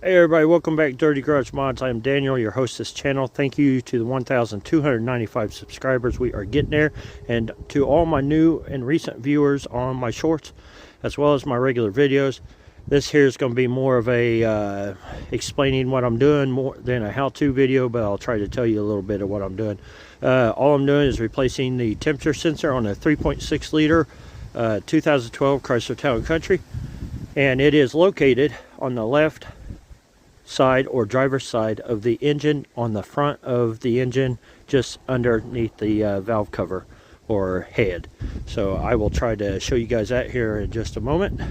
Hey everybody, welcome back to Dirty Garage Mods. I am Daniel, your host of this channel. Thank you to the 1,295 subscribers. We are getting there. And to all my new and recent viewers on my shorts, as well as my regular videos, this here is going to be more of a explaining what I'm doing more than a how-to video, but I'll try to tell you a little bit of what I'm doing. All I'm doing is replacing the temperature sensor on a 3.6 liter 2012 Chrysler Town and Country. And it is located on the left side or driver's side of the engine, on the front of the engine, just underneath the valve cover or head. So I will try to show you guys that here in just a moment.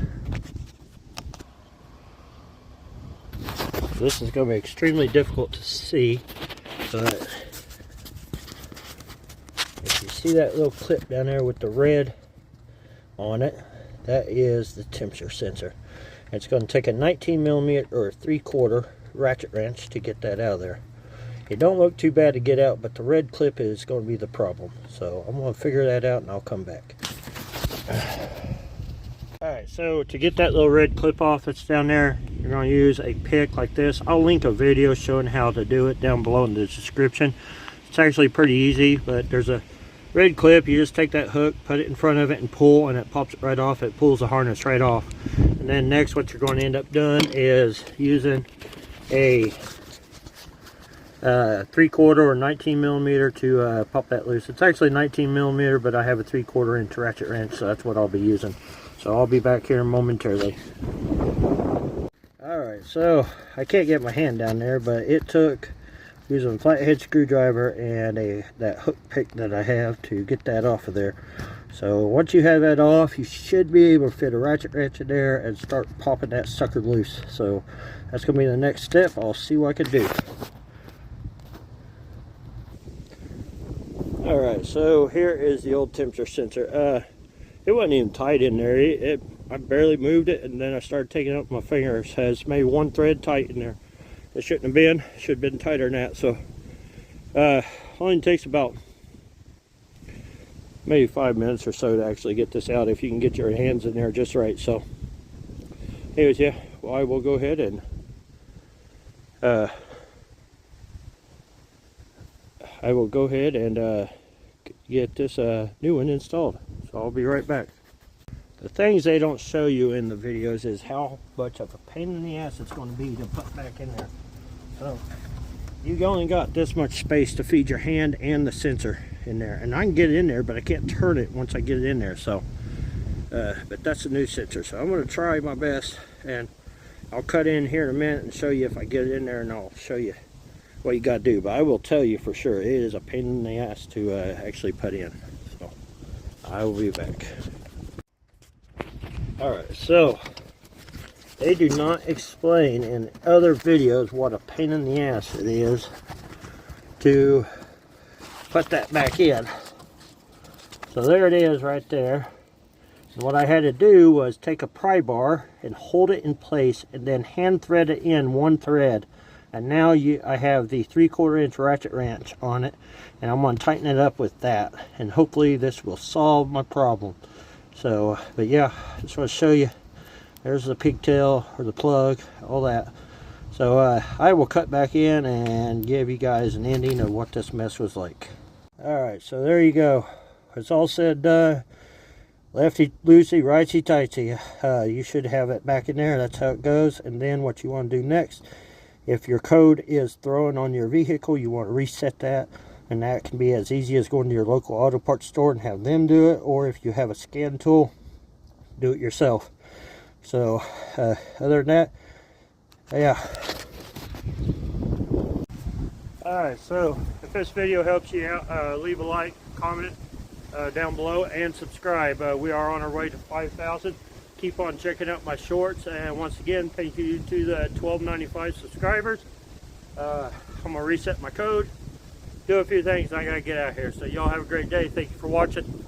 This is going to be extremely difficult to see, but if you see that little clip down there with the red on it, that is the temperature sensor. It's going to take a 19 millimeter or a 3/4 ratchet wrench to get that out of there. It don't look too bad to get out, but the red clip is going to be the problem. So I'm going to figure that out and I'll come back. Alright, so to get that little red clip off that's down there, you're going to use a pick like this. I'll link a video showing how to do it down below in the description. It's actually pretty easy, but there's a red clip. You just take that hook, put it in front of it and pull, and it pops it right off. It pulls the harness right off. And then next, what you're going to end up doing is using a 3/4 or 19 millimeter to pop that loose. It's actually 19 millimeter, but I have a 3/4 inch ratchet wrench, so that's what I'll be using. So I'll be back here momentarily. Alright, so I can't get my hand down there, but it took using a flathead screwdriver and that hook pick that I have to get that off of there. So once you have that off, you should be able to fit a ratchet wrench in there and start popping that sucker loose. So that's going to be the next step. I'll see what I can do. Alright, so here is the old temperature sensor. It wasn't even tight in there. I barely moved it, and then I started taking it up with my fingers. It has maybe one thread tight in there. It shouldn't have been. It should have been tighter than that. So only takes about maybe 5 minutes or so to actually get this out, if you can get your hands in there just right. So anyways, yeah, well, I will go ahead and get this new one installed. So I'll be right back. The things they don't show you in the videos is how much of a pain in the ass it's going to be to put back in there. So you only got this much space to feed your hand and the sensor in there, and I can get it in there, but I can't turn it once I get it in there. So but that's a new sensor, so I'm going to try my best, and I'll cut in here in a minute and show you if I get it in there, and I'll show you what you got to do. But I will tell you for sure, it is a pain in the ass to actually put in. So I will be back. Alright, so they do not explain in other videos what a pain in the ass it is to put that back in. So there it is right there. And what I had to do was take a pry bar and hold it in place and then hand thread it in one thread. And now I have the 3/4 inch ratchet wrench on it, and I'm going to tighten it up with that. And hopefully this will solve my problem. So, but yeah, just want to show you. There's the pigtail or the plug, all that. So I will cut back in and give you guys an ending of what this mess was like. Alright, so there you go. It's all said done. Lefty loosey, righty tighty. You should have it back in there. That's how it goes. And then what you want to do next, if your code is thrown on your vehicle, you want to reset that. And that can be as easy as going to your local auto parts store and have them do it. Or if you have a scan tool, do it yourself. So other than that, yeah. Alright, so if this video helps you out, leave a like, comment down below, and subscribe. We are on our way to 5,000. Keep on checking out my shorts, and once again, thank you to the 1,295 subscribers. I'm going to reset my code, do a few things, and I got to get out of here. So y'all have a great day. Thank you for watching.